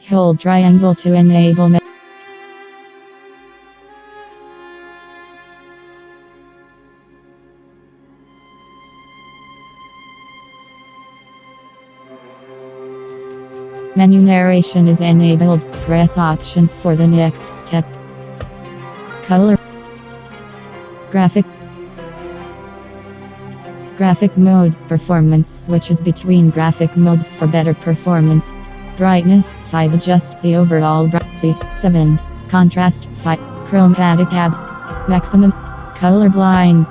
Hold triangle to enable menu narration is enabled. Press options for the next step. Color. Graphic mode. Performance switches between graphic modes for better performance. Brightness 5 adjusts the overall brightness. 7 contrast 5 chromatic tab maximum colorblind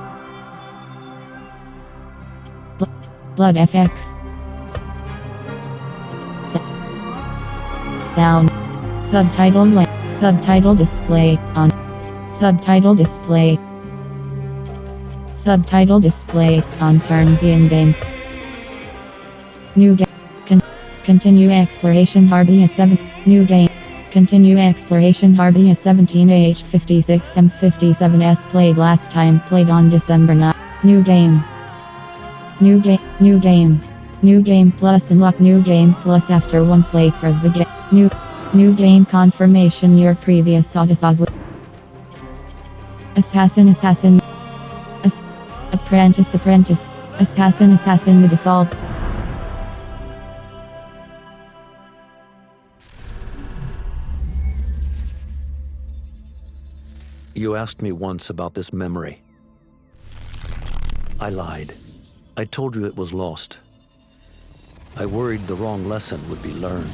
blood FX sound subtitle display on subtitle display on turns in games. New game. Continue exploration Hardia 7. New game. Continue exploration Hardia 17AH56 M57S played last time played on December 9. New game. New game plus unlock new game plus after one play for the game. New game confirmation your previous Odyssey. Assassin. Apprentice. Assassin the default. You asked me once about this memory. I lied. I told you it was lost. I worried the wrong lesson would be learned.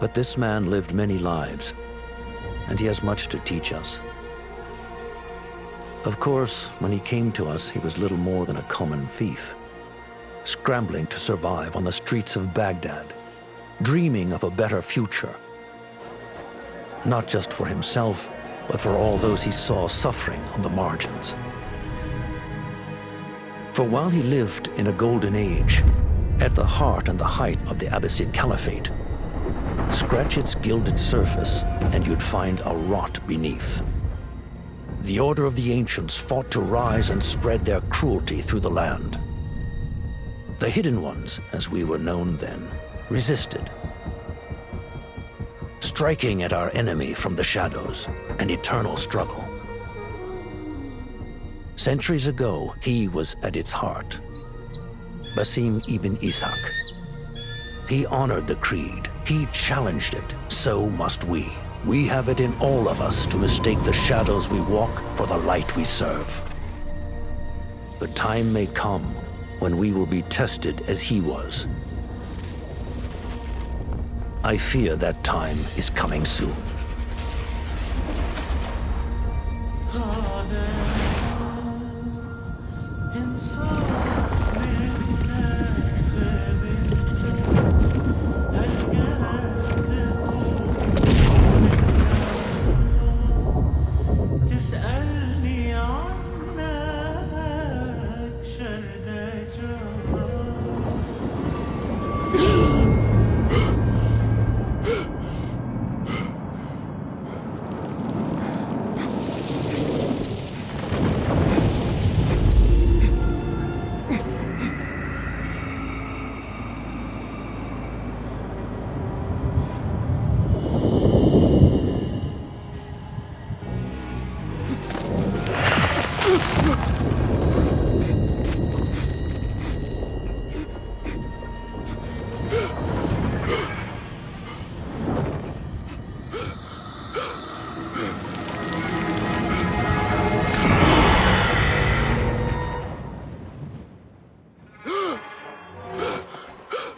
But this man lived many lives, and he has much to teach us. Of course, when he came to us, he was little more than a common thief, scrambling to survive on the streets of Baghdad, dreaming of a better future. Not just for himself, but for all those he saw suffering on the margins. For while he lived in a golden age, at the heart and the height of the Abbasid Caliphate, scratch its gilded surface and you'd find a rot beneath. The Order of the Ancients fought to rise and spread their cruelty through the land. The Hidden Ones, as we were known then, resisted, striking at our enemy from the shadows, an eternal struggle. Centuries ago, he was at its heart, Basim ibn Ishaq. He honored the creed, he challenged it, so must we. We have it in all of us to mistake the shadows we walk for the light we serve. The time may come when we will be tested as he was. I fear that time is coming soon.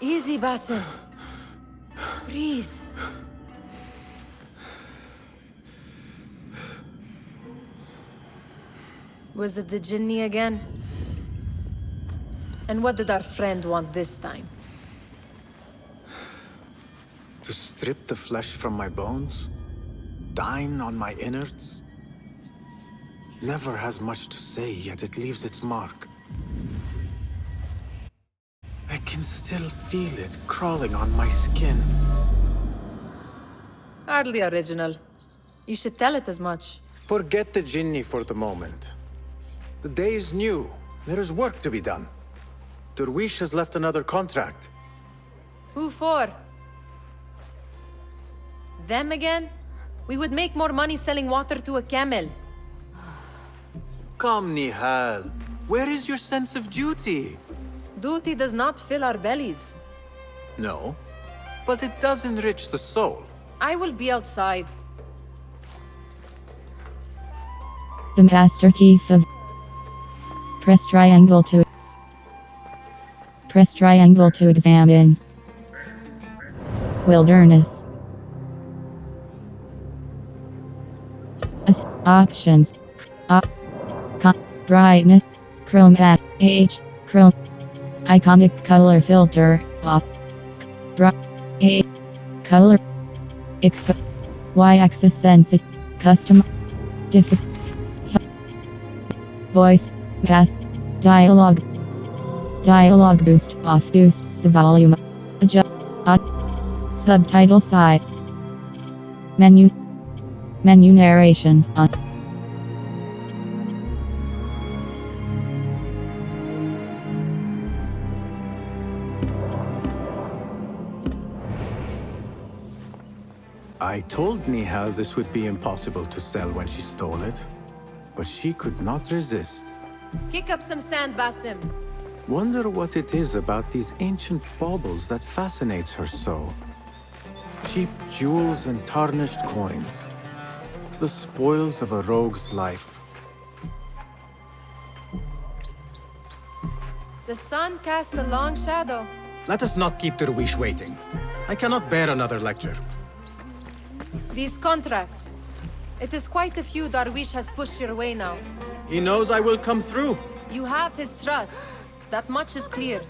Easy, Basim. Breathe. Was it the Jinni again? And what did our friend want this time? To strip the flesh from my bones? Dine on my innards? Never has much to say, yet it leaves its mark. I can still feel it crawling on my skin. Hardly original. You should tell it as much. Forget the Jinni for the moment. The day is new. There is work to be done. Derwish has left another contract. Who for? Them again? We would make more money selling water to a camel. Come, Nihal. Where is your sense of duty? Duty does not fill our bellies. No, but it does enrich the soul. I will be outside. The Master Key of Press triangle to examine. Wilderness. Options. Brightness. Chromat. H. Chrome. Iconic color filter. Off. A. Color. Exp. Y-axis sensitive. Custom. Diff. Voice. Path. Dialogue. Dialogue boost. Off boosts the volume. Adjust. Subtitle side. Menu. Menu narration. On. I told Nihal this would be impossible to sell when she stole it, but she could not resist. Kick up some sand, Basim. Wonder what it is about these ancient baubles that fascinates her so. Cheap jewels and tarnished coins. The spoils of a rogue's life. The sun casts a long shadow. Let us not keep Derwish waiting. I cannot bear another lecture. These contracts. It is quite a few Darwish has pushed your way now. He knows I will come through. You have his trust. That much is clear.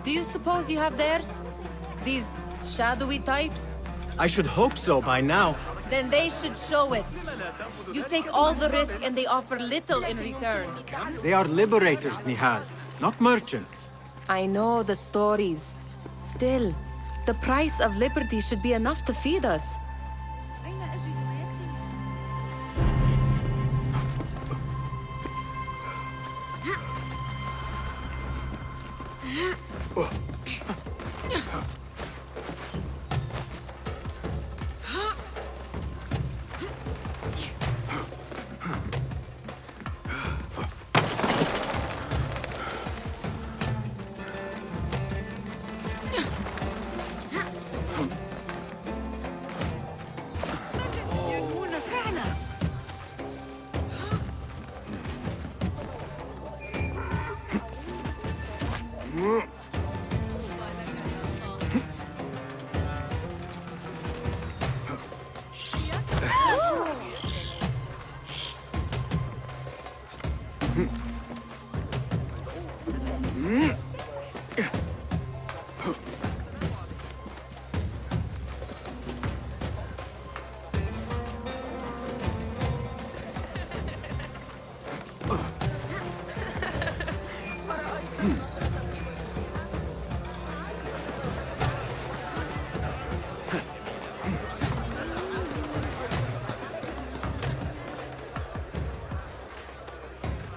Do you suppose you have theirs? These shadowy types? I should hope so by now. Then they should show it. You take all the risk and they offer little in return. They are liberators, Nihal, not merchants. I know the stories. Still, the price of liberty should be enough to feed us.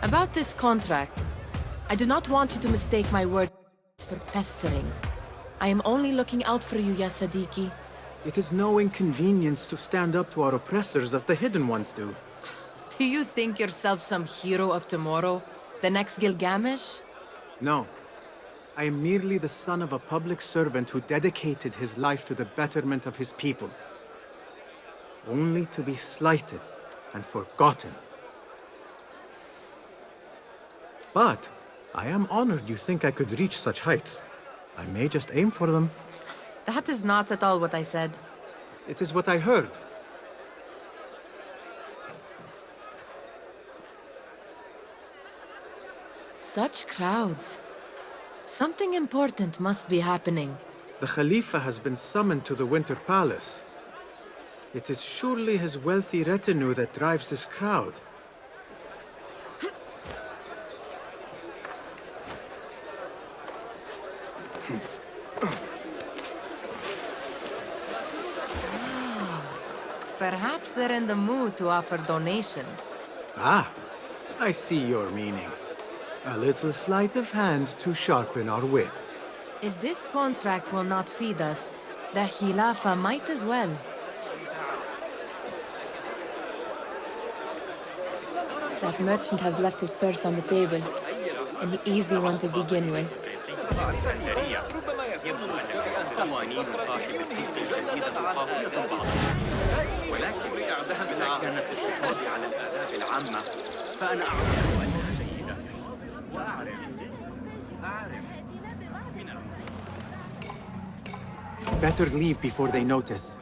About this contract, I do not want you to mistake my words for pestering. I am only looking out for you, ya Sadiki. It is no inconvenience to stand up to our oppressors as the Hidden Ones do. Do you think yourself some hero of tomorrow? The next Gilgamesh? No. I am merely the son of a public servant who dedicated his life to the betterment of his people. Only to be slighted and forgotten. But I am honored you think I could reach such heights. I may just aim for them. That is not at all what I said. It is what I heard. Such crowds. Something important must be happening. The Khalifa has been summoned to the Winter Palace. It is surely his wealthy retinue that drives this crowd. Perhaps they're in the mood to offer donations. Ah, I see your meaning. A little sleight of hand to sharpen our wits. If this contract will not feed us, the Khilafah might as well. That merchant has left his purse on the table. An easy one to begin with. Better leave before they notice.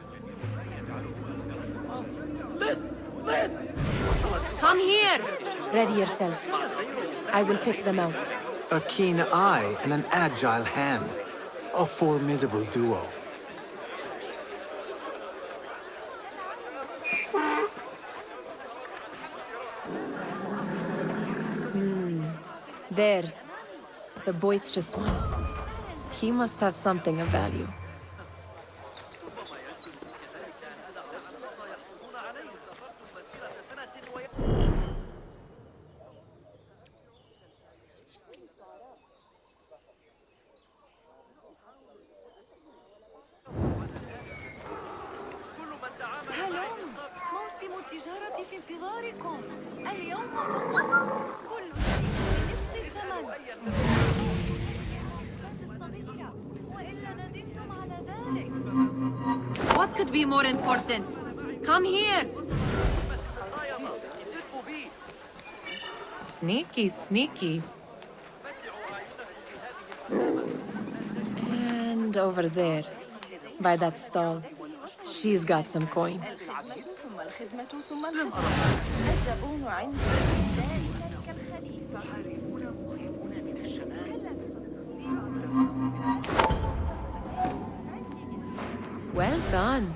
Come here! Ready yourself. I will pick them out. A keen eye and an agile hand. A formidable duo. There. The boisterous one. He must have something of value. هلوم موسم التجارة في انتظاركم اليوم فقط كل شيء بنصف الثمن وإلا ندمتم على ذلك. What could be more important? Come here! Sneaky, sneaky. And over there, by that stall, she's got some coin. ثم الخدمة ثم الخدمة الزبون عندي دائما كالخليفة. Well done.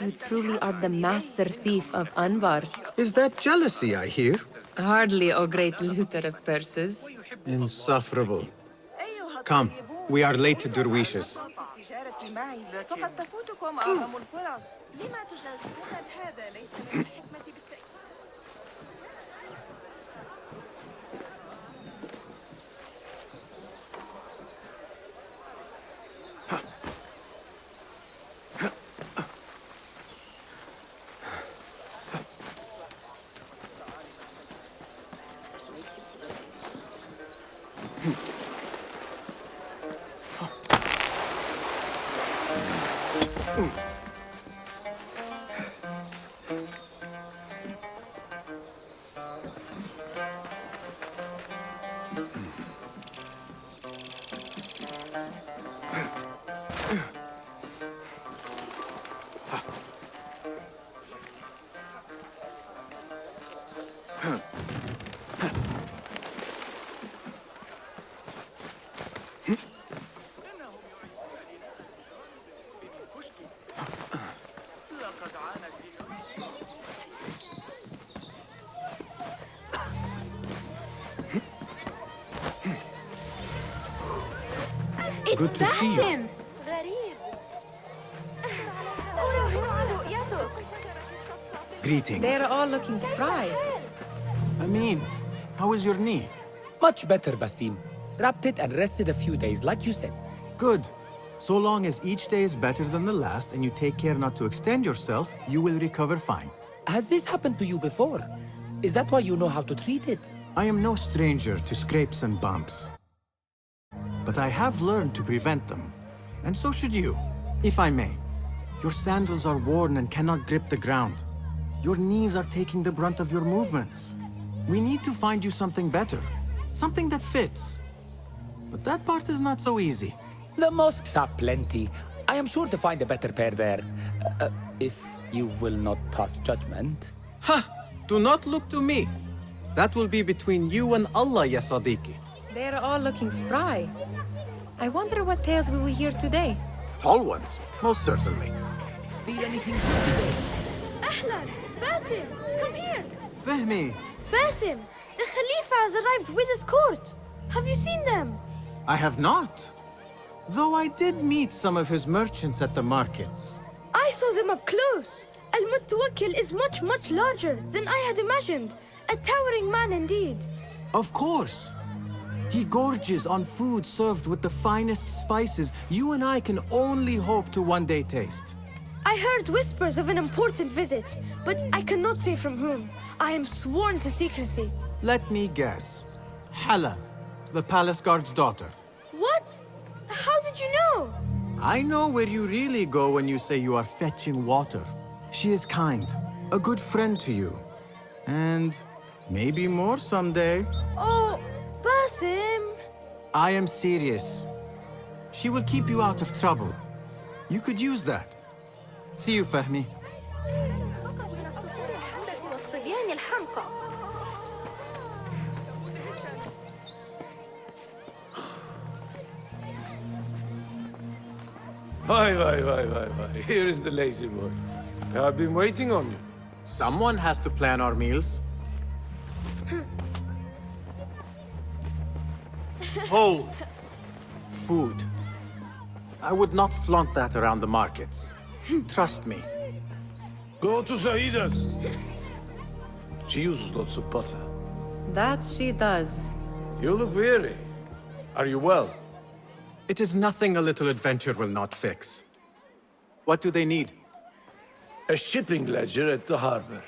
You truly are the master thief of Anbar. Is that jealousy I hear? Hardly, O great looter of purses. Insufferable. Come, we are late to Derwishes. التجارة معي فقد تفوتكم أعظم الفرص. لما تجازفون بهذا؟ ليس من الحكمة بالتأكيد. Good to see you. غريب. أراهن رؤيتك. Greetings. They're all looking spry. Amin, how is your knee? Much better, Basim. Wrapped it and rested a few days, like you said. Good. So long as each day is better than the last and you take care not to extend yourself, you will recover fine. Has this happened to you before? Is that why you know how to treat it? I am no stranger to scrapes and bumps. But I have learned to prevent them. And so should you, if I may. Your sandals are worn and cannot grip the ground. Your knees are taking the brunt of your movements. We need to find you something better. Something that fits. But that part is not so easy. The mosques have plenty. I am sure to find a better pair there. If you will not pass judgment. Ha! Do not look to me. That will be between you and Allah, ya Sadiqi. They're all looking spry. I wonder what tales we will hear today. Tall ones, most certainly. Steal anything good today? أهلا باسم, come here. Fehmi, Basim, the Khalifa has arrived with his court. Have you seen them? I have not. Though I did meet some of his merchants at the markets. I saw them up close. Al-Mutawakkil is much, much larger than I had imagined. A towering man indeed. Of course. He gorges on food served with the finest spices you and I can only hope to one day taste. I heard whispers of an important visit, but I cannot say from whom. I am sworn to secrecy. Let me guess. Hala, the palace guard's daughter. What? How did you know? I know where you really go when you say you are fetching water. She is kind, a good friend to you. And maybe more someday. Oh, Basim. I am serious. She will keep you out of trouble. You could use that. See you, Fahmi. Hi. Here is the lazy boy. I've been waiting on you. Someone has to plan our meals. Hold. Food. I would not flaunt that around the markets. Trust me. Go to Zaida's. She uses lots of butter. That she does. You look weary. Are you well? It is nothing a little adventure will not fix. What do they need? A shipping ledger at the harbor.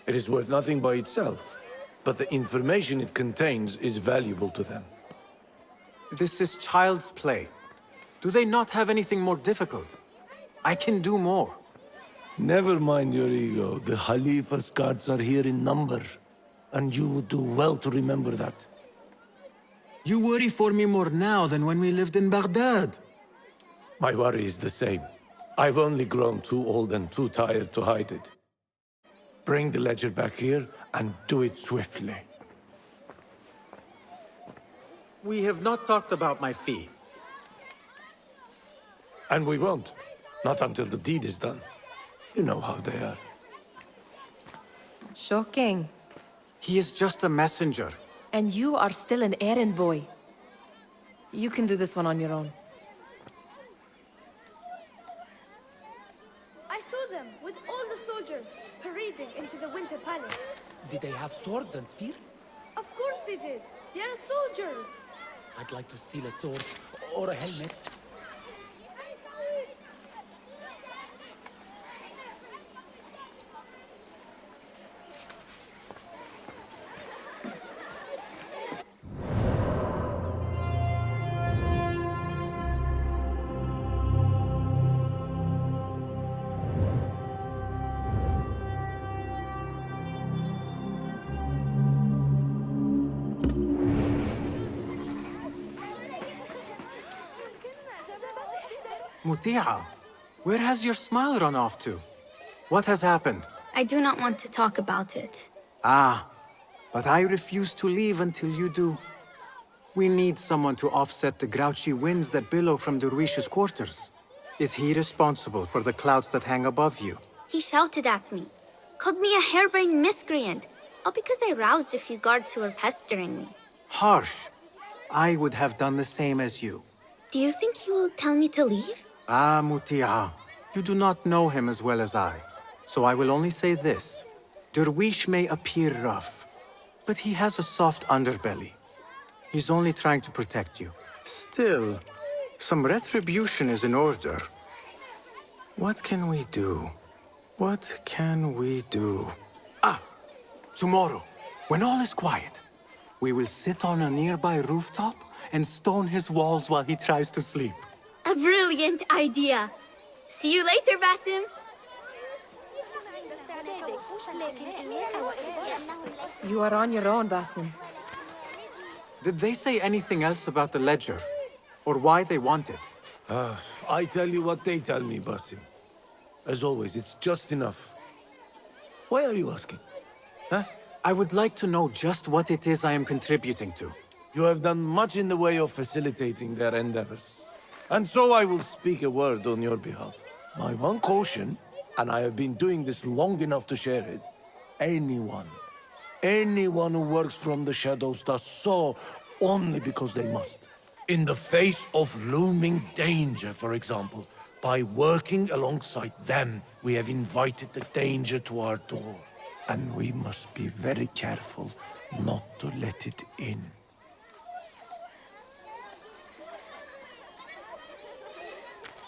It is worth nothing by itself, but the information it contains is valuable to them. This is child's play. Do they not have anything more difficult? I can do more. Never mind your ego. The Khalifa's guards are here in number, and you would do well to remember that. You worry for me more now than when we lived in Baghdad. My worry is the same. I've only grown too old and too tired to hide it. Bring the ledger back here, and do it swiftly. We have not talked about my fee. And we won't. Not until the deed is done. You know how they are. Shocking. He is just a messenger. And you are still an errand boy. You can do this one on your own. I saw them with all the soldiers parading into the Winter Palace. Did they have swords and spears? Of course they did. They are soldiers. I'd like to steal a sword or a helmet. Muti'a, where has your smile run off to? What has happened? I do not want to talk about it. Ah, but I refuse to leave until you do. We need someone to offset the grouchy winds that billow from Derwish's quarters. Is he responsible for the clouds that hang above you? He shouted at me, called me a harebrained miscreant, all because I roused a few guards who were pestering me. Harsh. I would have done the same as you. Do you think he will tell me to leave? Ah, Muti'a, you do not know him as well as I. So I will only say this. Derwish may appear rough, but he has a soft underbelly. He's only trying to protect you. Still, some retribution is in order. What can we do? What can we do? Ah! Tomorrow, when all is quiet, we will sit on a nearby rooftop and stone his walls while he tries to sleep. A brilliant idea. See you later, Basim. You are on your own, Basim. Did they say anything else about the ledger? Or why they want it? I tell you what they tell me, Basim. As always, it's just enough. Why are you asking? Huh? I would like to know just what it is I am contributing to. You have done much in the way of facilitating their endeavors. And so I will speak a word on your behalf. My one caution, and I have been doing this long enough to share it, anyone who works from the shadows does so only because they must. In the face of looming danger, for example, by working alongside them, we have invited the danger to our door. And we must be very careful not to let it in.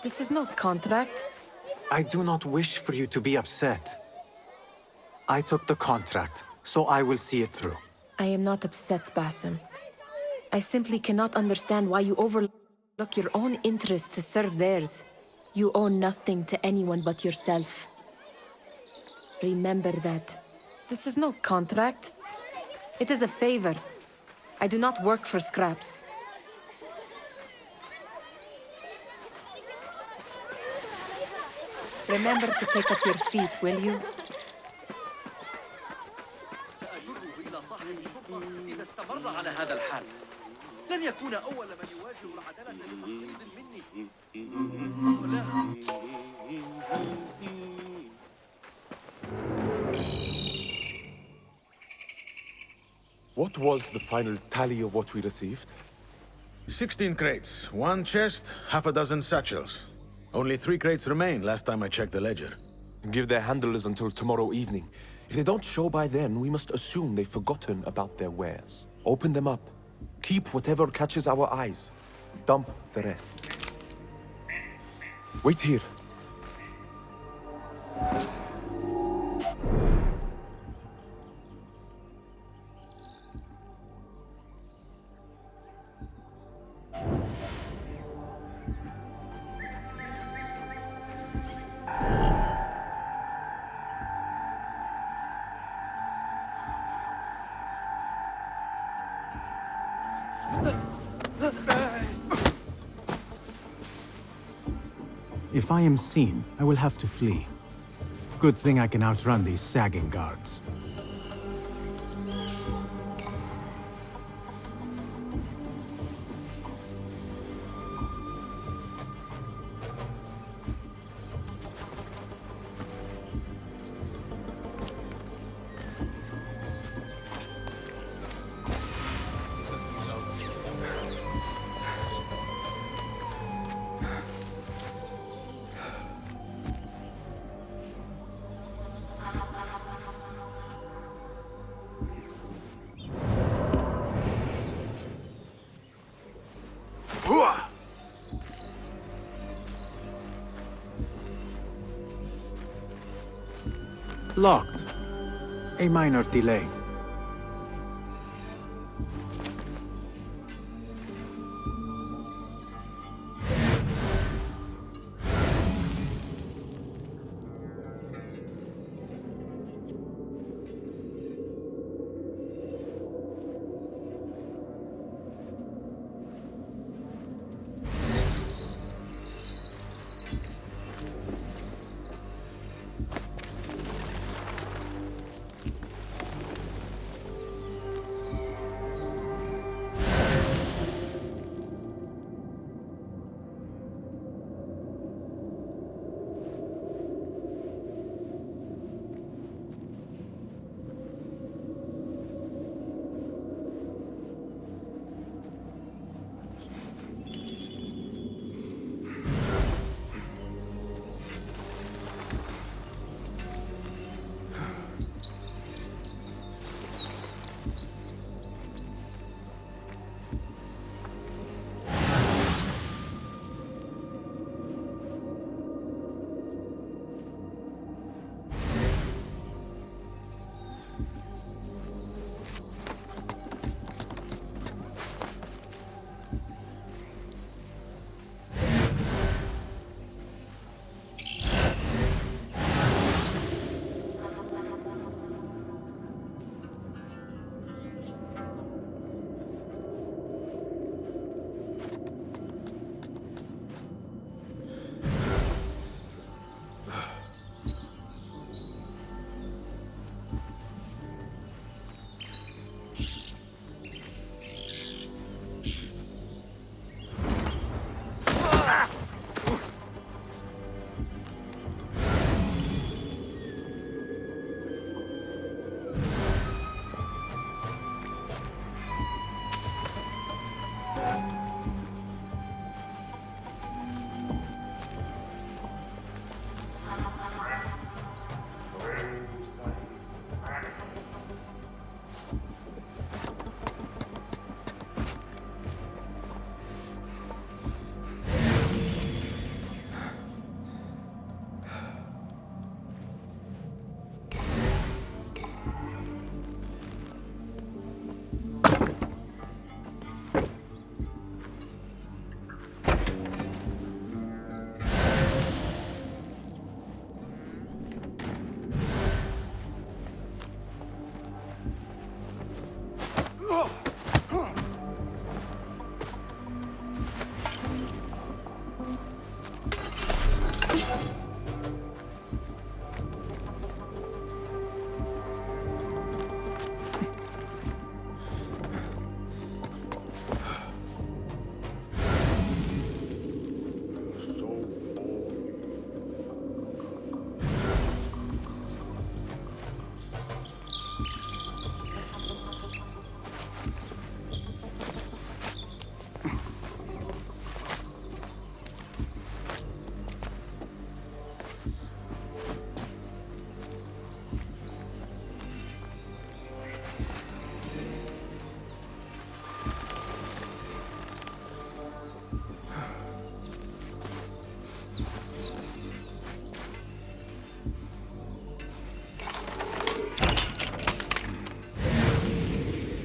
This is no contract. I do not wish for you to be upset. I took the contract, so I will see it through. I am not upset, Basim. I simply cannot understand why you overlook your own interests to serve theirs. You owe nothing to anyone but yourself. Remember that. This is no contract. It is a favor. I do not work for scraps. Remember to pick up your feet, will you? سأجره إلى صاحب الشرطة إذا استمر على هذا الحال. لن يكون أول من يواجه العدالة لتقليد مني. أوه لا. What was the final tally of what we received? 16 crates, 1 chest, half a dozen satchels. Only 3 crates remain last time I checked the ledger. Give their handlers until tomorrow evening. If they don't show by then, we must assume they've forgotten about their wares. Open them up. Keep whatever catches our eyes. Dump the rest. Wait here. If I am seen, I will have to flee. Good thing I can outrun these sagging guards. Locked. A minor delay.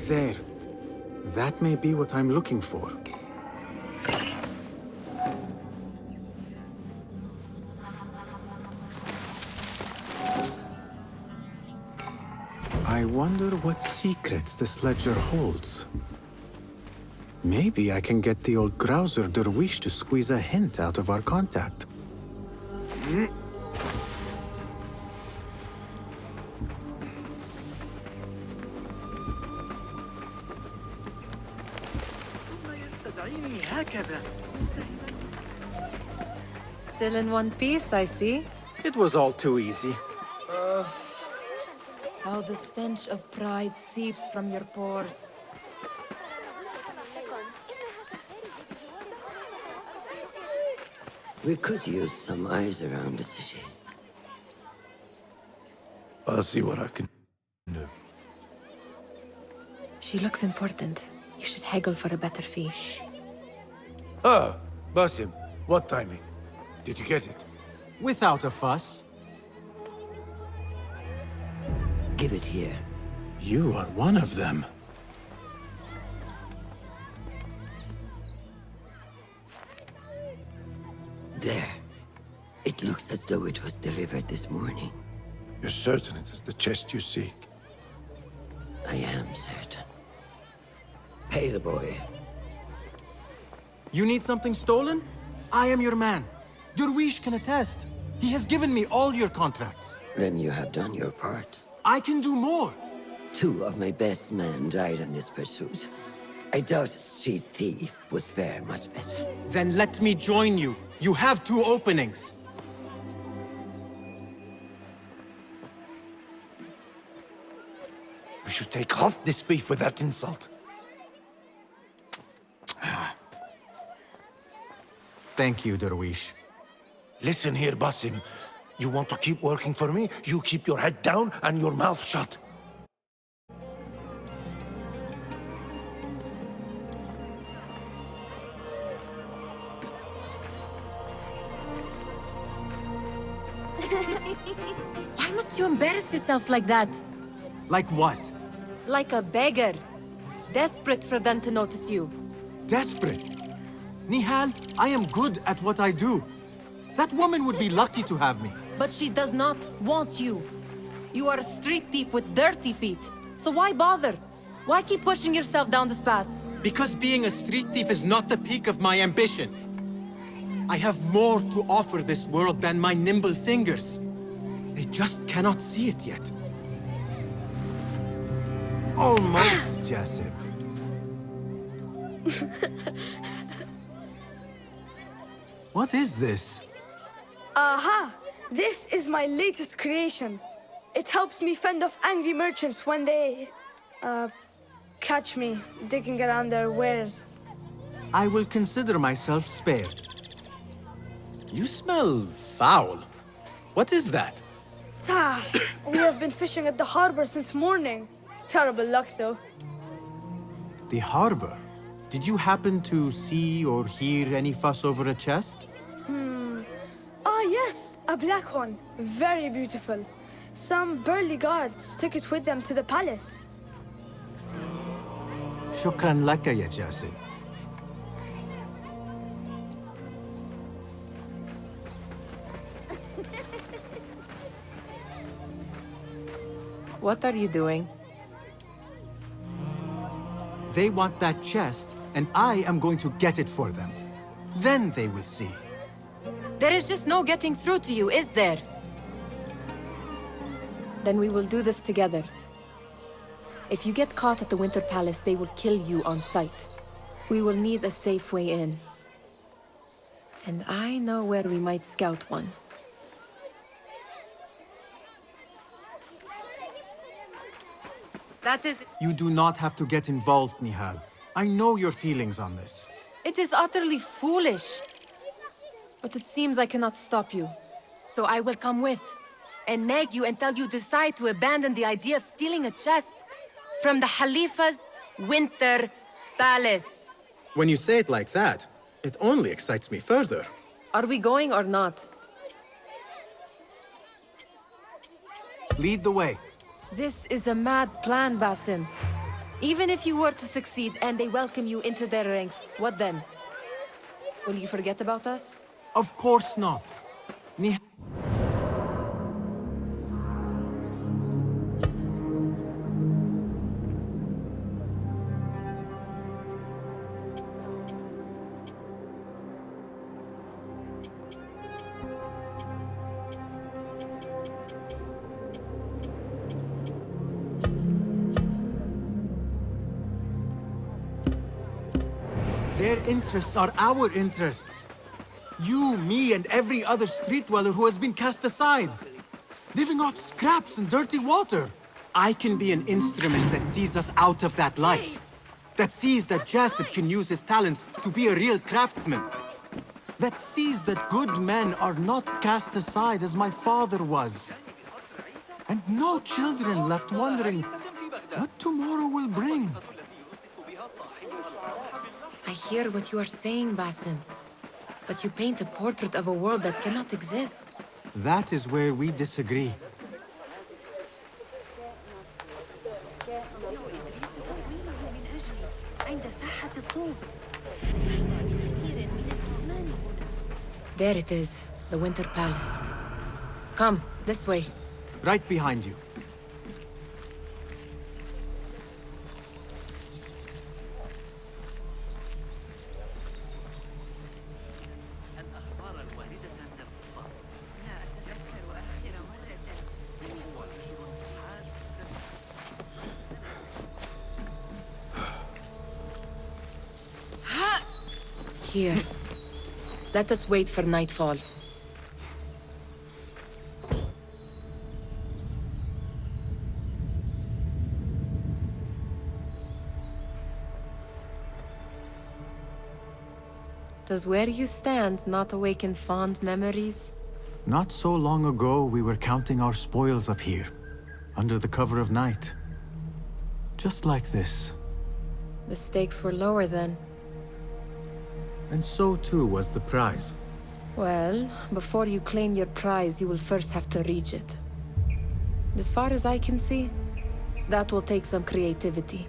There. That may be what I'm looking for. I wonder what secrets this ledger holds. Maybe I can get the old grouser Derwish to squeeze a hint out of our contact. Still in one piece, I see. It was all too easy. How the stench of pride seeps from your pores. We could use some eyes around the city. I'll see what I can do. She looks important. You should haggle for a better fee. Ah, Basim, what timing? Did you get it? Without a fuss. Give it here. You are one of them. There. It looks as though it was delivered this morning. You're certain it is the chest you seek? I am certain. Pay the boy. You need something stolen? I am your man. Derwish can attest. He has given me all your contracts. Then you have done your part. I can do more. 2 of my best men died in this pursuit. I doubt a street thief would fare much better. Then let me join you. You have 2 openings. We should take half this beef with that insult. Thank you, Derwish. Listen here, Basim. You want to keep working for me? You keep your head down and your mouth shut. Why must you embarrass yourself like that? Like what? Like a beggar. Desperate for them to notice you. Desperate? Nihal, I am good at what I do. That woman would be lucky to have me. But she does not want you. You are a street thief with dirty feet. So why bother? Why keep pushing yourself down this path? Because being a street thief is not the peak of my ambition. I have more to offer this world than my nimble fingers. They just cannot see it yet. Almost, Jessup. What is this? Aha! This is my latest creation. It helps me fend off angry merchants when they... catch me digging around their wares. I will consider myself spared. You smell foul. What is that? Tah! We have been fishing at the harbor since morning. Terrible luck, though. The harbor? Did you happen to see or hear any fuss over a chest? Ah, yes, a black one. Very beautiful. Some burly guards took it with them to the palace. Shukran laka, ya Jassim. What are you doing? They want that chest, and I am going to get it for them. Then they will see. There is just no getting through to you, is there? Then we will do this together. If you get caught at the Winter Palace, they will kill you on sight. We will need a safe way in. And I know where we might scout one. That is... You do not have to get involved, Nihal. I know your feelings on this. It is utterly foolish. But it seems I cannot stop you. So I will come with, and nag you until you decide to abandon the idea of stealing a chest from the Khalifa's Winter Palace. When you say it like that, it only excites me further. Are we going or not? Lead the way. This is a mad plan, Basim. Even if you were to succeed and they welcome you into their ranks, what then? Will you forget about us? Of course not. Their interests are our interests. You, me, and every other street dweller who has been cast aside. Living off scraps and dirty water. I can be an instrument that sees us out of that life. That sees that Jasip can use his talents to be a real craftsman. That sees that good men are not cast aside as my father was. And no children left wondering what tomorrow will bring. I hear what you are saying, Basim. But you paint a portrait of a world that cannot exist. That is where we disagree. There it is, the Winter Palace. Come, this way. Right behind you. Here. Let us wait for nightfall. Does where you stand not awaken fond memories? Not so long ago, we were counting our spoils up here, under the cover of night. Just like this. The stakes were lower then. And so too was the prize. Well, before you claim your prize, you will first have to reach it. As far as I can see, that will take some creativity.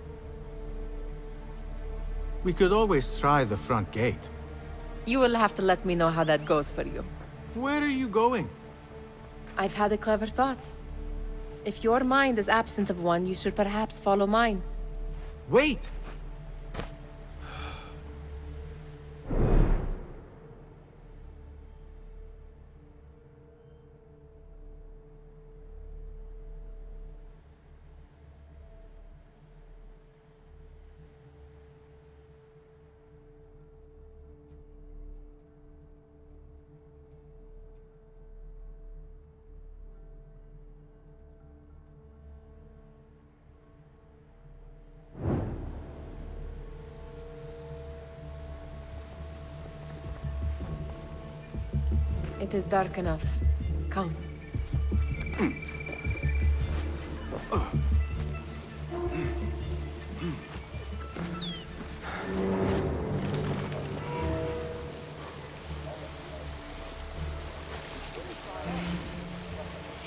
We could always try the front gate. You will have to let me know how that goes for you. Where are you going? I've had a clever thought. If your mind is absent of one, you should perhaps follow mine. Wait! It is dark enough. Come.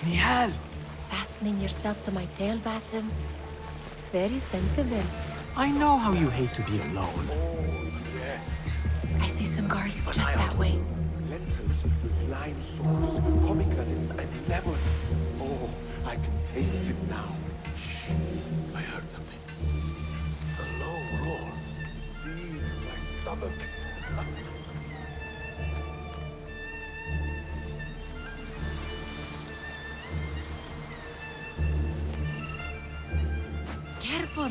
Nihal! Fastening yourself to my tail, Basim? Very sensible. I know how you hate to be alone. I see some guards just that way. Lentils with lime sauce, pomegranates, and lemon. Oh, I can taste it now. Shh. I heard something. A low Careful!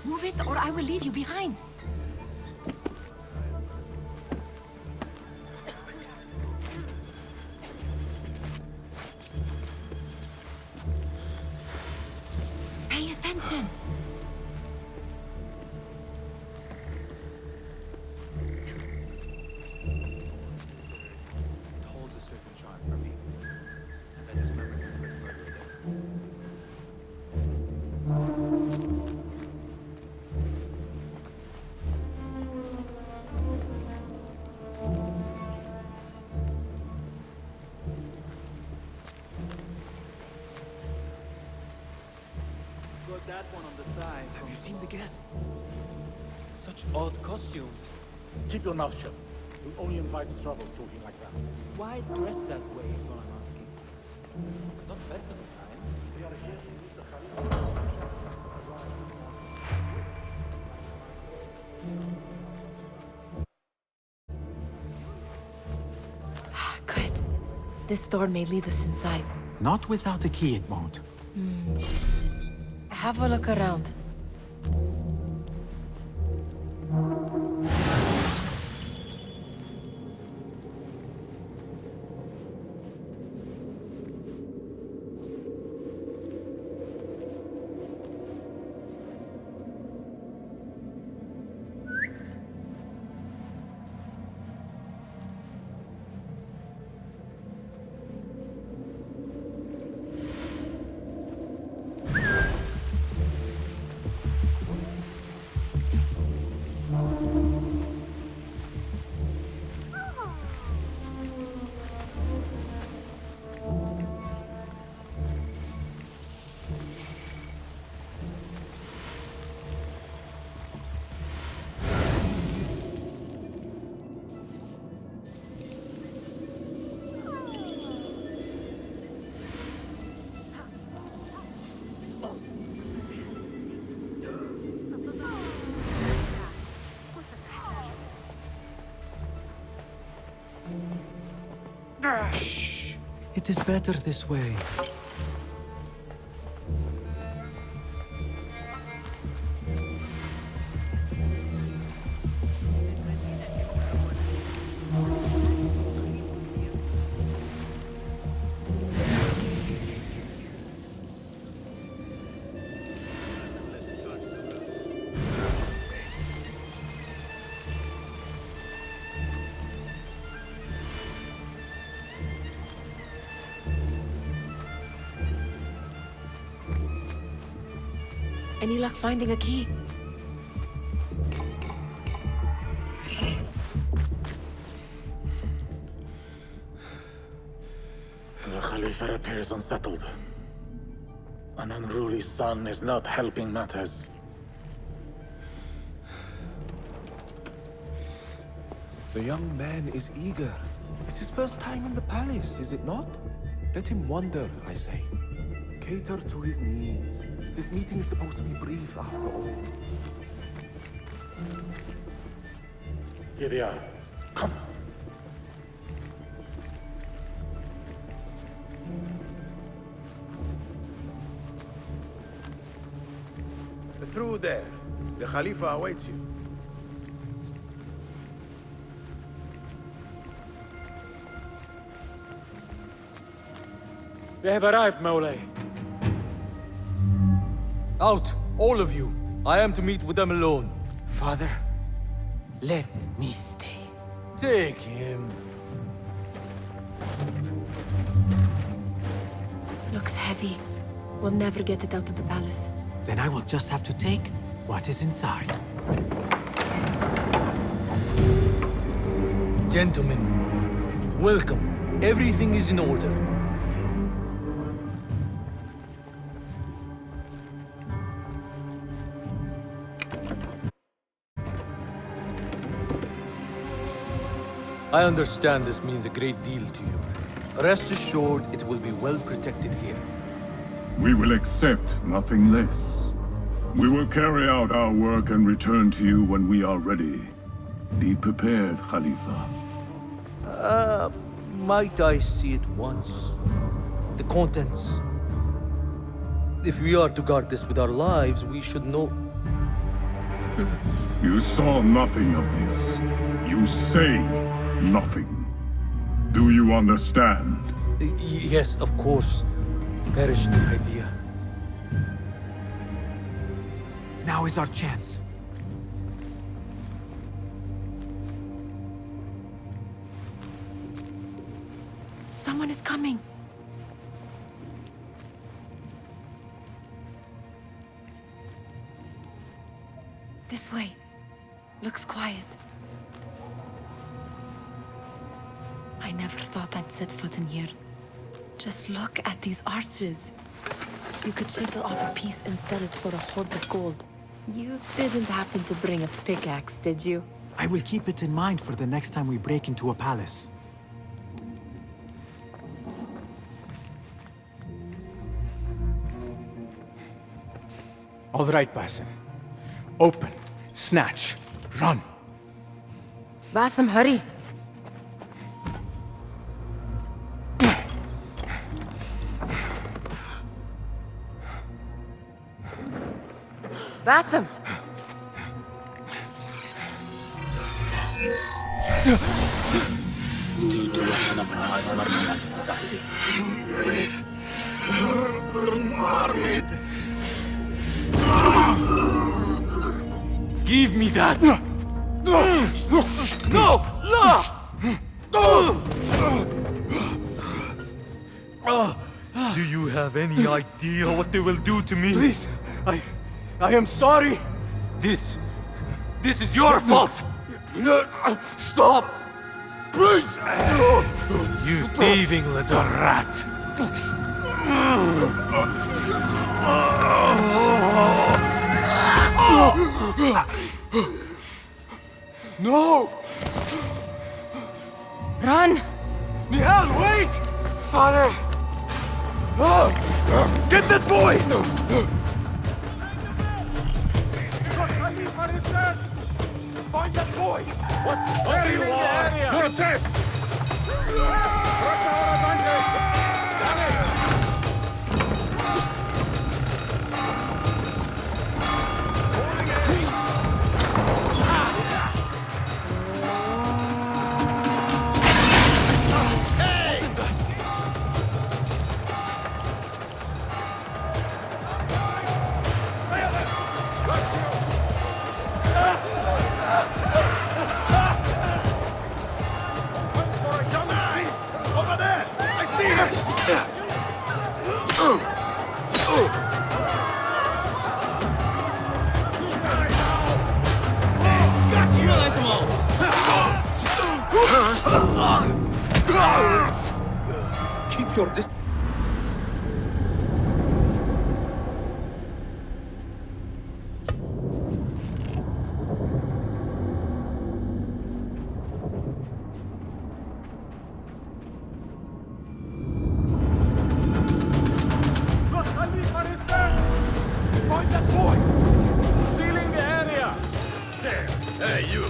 Move it, or I will leave you behind. Pay attention. It holds a certain charm for me. I just remember it further again. Got that one on the side. Have you seen the guests? Such odd costumes. Keep your mouth shut. You'll only invite trouble talking like that. Why dress that way is what I'm asking. It's not festival time. They are here to meet the Khalifa. Good. This door may lead us inside. Not without a key, it won't. Have a look around. Shh. It is better this way. Any luck finding a key? The Khalifa appears unsettled. An unruly son is not helping matters. The young man is eager. It's his first time in the palace, is it not? Let him wander, I say. Cater to his needs. This meeting is supposed to be brief, after all. Here they are. Come. Through there. The Khalifa awaits you. They have arrived, Mawlay. Out, all of you. I am to meet with them alone. Father, let me stay. Take him. Looks heavy. We'll never get it out of the palace. Then I will just have to take what is inside. Gentlemen, welcome. Everything is in order. I understand this means a great deal to you. Rest assured, it will be well protected here. We will accept nothing less. We will carry out our work and return to you when we are ready. Be prepared, Khalifa. Might I see it once? The contents. If we are to guard this with our lives, we should know... You saw nothing of this. You say nothing. Do you understand? Yes, of course. Perish the idea. Now is our chance. Someone is coming. This way. Looks quiet. I never thought I'd set foot in here. Just look at these arches. You could chisel off a piece and sell it for a hoard of gold. You didn't happen to bring a pickaxe, did you? I will keep it in mind for the next time we break into a palace. All right, Basim. Open, snatch, run. Basim, hurry. Basim! Give me that! No! Do you have any idea what they will do to me? Please, I am sorry. This is your fault. Stop! Please! You thieving little rat! No! Run! Nihal, wait! Father! Get that boy! Find that boy! What do you want? You're dead! Keep your distance. Find that boy! Sealing the area! There! Hey, you!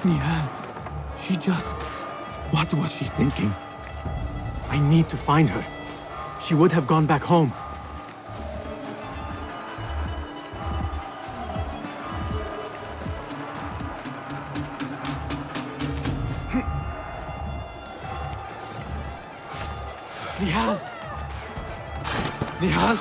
Nihal, she just... What was she thinking? I need to find her. She would have gone back home. Nihal! Nihal!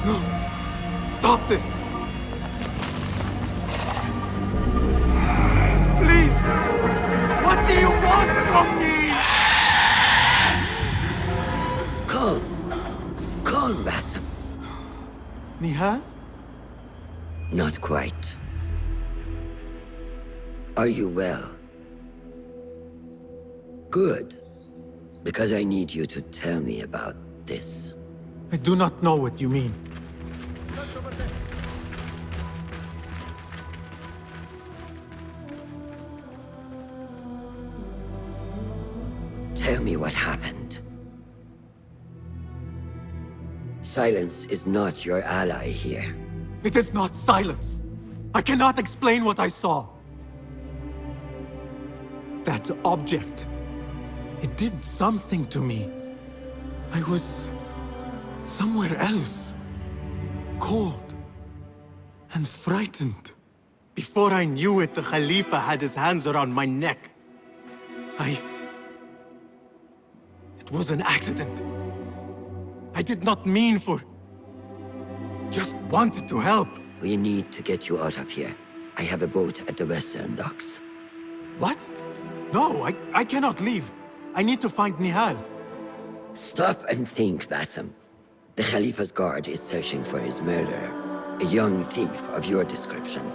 No! Stop this! Please! What do you want from me? Calm. Calm, Basim. Nihal? Not quite. Are you well? Good. Because I need you to tell me about this. I do not know what you mean. Tell me what happened. Silence is not your ally here. It is not silence. I cannot explain what I saw. That object. It did something to me. I was somewhere else. Cold. And frightened. Before I knew it, the Khalifa had his hands around my neck. It was an accident. I did not mean for... Just wanted to help. We need to get you out of here. I have a boat at the western docks. What? No, I cannot leave. I need to find Nihal. Stop and think, Basim. The Khalifa's guard is searching for his murderer, a young thief of your description.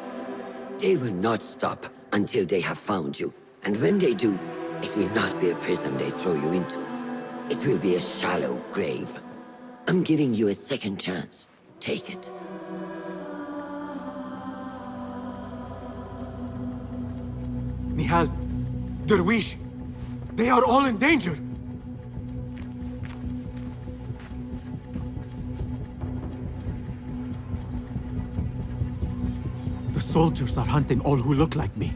They will not stop until they have found you, and when they do, it will not be a prison they throw you into. It will be a shallow grave. I'm giving you a second chance. Take it. Nihal, Derwish, they are all in danger. The soldiers are hunting all who look like me.